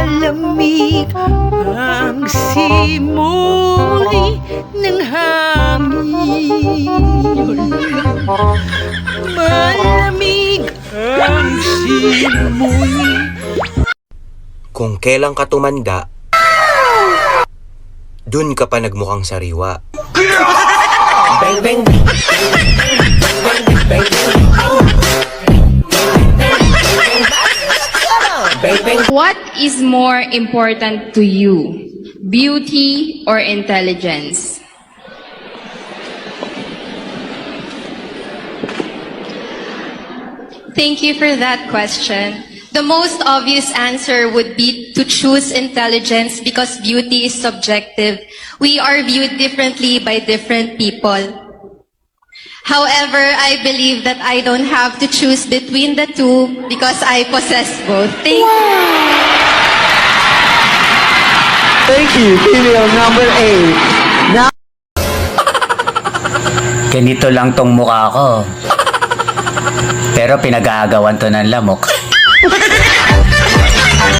Malamig ang simoy ng hangin. Malamig ang simoy. Kung kailan ka tumanda, dun ka pa nagmukhang sariwa. Bang, bang, What is more important to you, beauty or intelligence? Thank you for that question. The most obvious answer would be to choose intelligence because beauty is subjective. We are viewed differently by different people. However, I believe that I don't have to choose between the two because I possess both. Thank you. Thank you, female number 8. Now, Ganito lang tong mukha ko. Pero pinag-aagawan to ng lamok.